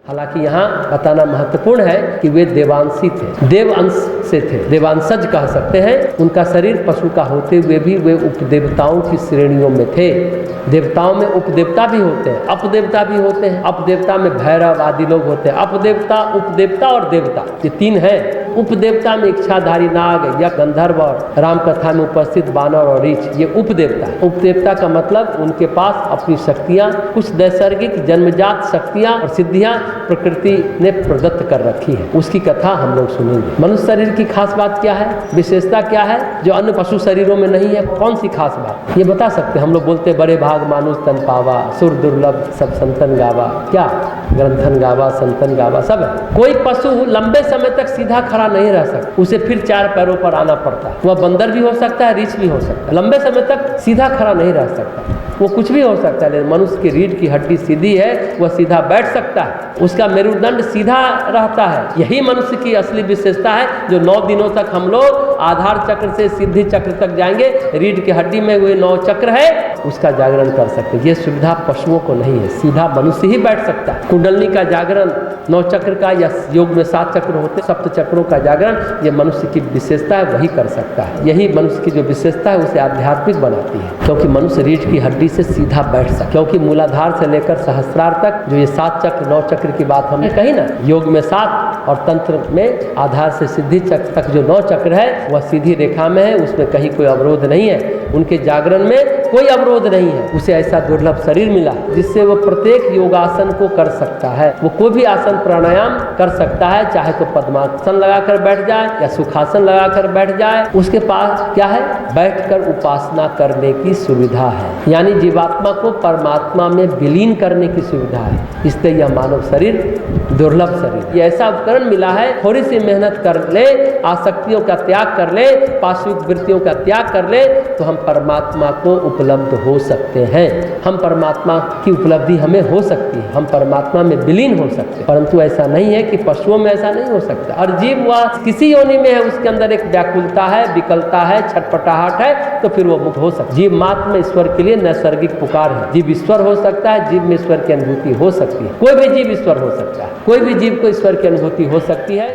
हालांकि यहाँ बताना महत्वपूर्ण है कि वे देवांशी थे, देव अंश से थे, देवांशज कह सकते हैं। उनका शरीर पशु का होते हुए भी वे उपदेवताओं की श्रेणियों में थे। देवताओं में उपदेवता भी होते हैं, अपदेवता भी होते हैं। अपदेवता में भैरव आदि लोग होते हैं। अपदेवता, उपदेवता और देवता, ये तीन हैं। उपदेवता में इच्छाधारी नाग या गंधर्व और रामकथा में उपस्थित बानर और रीछ, ये उपदेवता है। उपदेवता का मतलब उनके पास अपनी शक्तियाँ, कुछ नैसर्गिक जन्मजात शक्तियाँ और सिद्धियाँ प्रकृति ने प्रदत्त कर रखी है, उसकी कथा हम लोग सुनेंगे। मनुष्य शरीर की खास बात क्या है, विशेषता क्या है जो अन्य पशु शरीरों में नहीं है? कौन सी खास बात ये बता सकते हैं? हम लोग बोलते बड़े भाग मानुष तन पावा, सुर दुर्लभ सब संतन गावा, क्या ग्रंथन गावा, संतन गावा, सब है। कोई पशु लंबे समय तक सीधा खड़ा नहीं रह सकता, उसे फिर चार पैरों पर आना पड़ता है। वह बंदर भी हो सकता है, रीछ भी हो सकता है। लंबे समय तक सीधा खड़ा नहीं रह सकता, वो कुछ भी हो सकता है। लेकिन मनुष्य की रीढ़ की हड्डी सीधी है, वह सीधा बैठ सकता है, उसका मेरुदंड सीधा रहता है। यही मनुष्य की असली विशेषता है, जो 9 दिनों तक हम लोग आधार चक्र से सिद्धि चक्र तक जाएंगे। रीढ़ की हड्डी में वे 9 चक्र है, उसका जागरण कर सकते हैं। ये सुविधा पशुओं को नहीं है, सीधा मनुष्य ही बैठ सकता है। कुंडलनी का जागरण 9 चक्र का, या योग में 7 चक्र होते, सप्त चक्रों का जागरण ये मनुष्य की विशेषता है, वही कर सकता है। यही मनुष्य की जो विशेषता है उसे आध्यात्मिक बनाती है, क्योंकि मनुष्य रीढ़ की हड्डी से सीधा बैठ सकता। क्योंकि मूलाधार से लेकर सहस्त्रार तक जो ये 7 चक्र 9 चक्र की बात हमने कही ना, योग में 7 और तंत्र में आधार से सिद्धि चक्र तक जो 9 चक्र है वह सीधी रेखा में है, उसमें कहीं कोई अवरोध नहीं है। उनके जागरण में कोई अवरोध नहीं है। उसे ऐसा दुर्लभ शरीर मिला जिससे वो प्रत्येक योगासन को कर सकता है। वो कोई भी आसन प्राणायाम कर सकता है, चाहे तो पद्मासन लगाकर बैठ जाए या सुखासन लगाकर बैठ जाए। उसके पास क्या है, बैठकर उपासना करने की सुविधा है, यानी जीवात्मा को परमात्मा में विलीन करने की सुविधा है। इसलिए यह मानव शरीर दुर्लभ शरीर, ये ऐसा उपकरण मिला है। थोड़ी सी मेहनत कर ले, आसक्तियों का त्याग कर ले, पाश्विक वृत्तियों का त्याग कर ले, तो हम परमात्मा को उपलब्ध हो सकते हैं। हम परमात्मा की उपलब्धि हमें हो सकती है, हम परमात्मा में विलीन हो सकते हैं। परंतु ऐसा नहीं है कि पशुओं में ऐसा नहीं हो सकता। और जीव वह किसी योनि में है, उसके अंदर एक व्याकुलता है, विकलता है, छटपटाहट है, तो फिर वो मुक्त हो सकता है। जीव मात्र में ईश्वर के लिए नैसर्गिक पुकार है। जीव ईश्वर हो सकता है, जीव में ईश्वर की अनुभूति हो सकती है। कोई भी जीव ईश्वर हो सकता है, कोई भी जीव को ईश्वर की अनुभूति हो सकती है।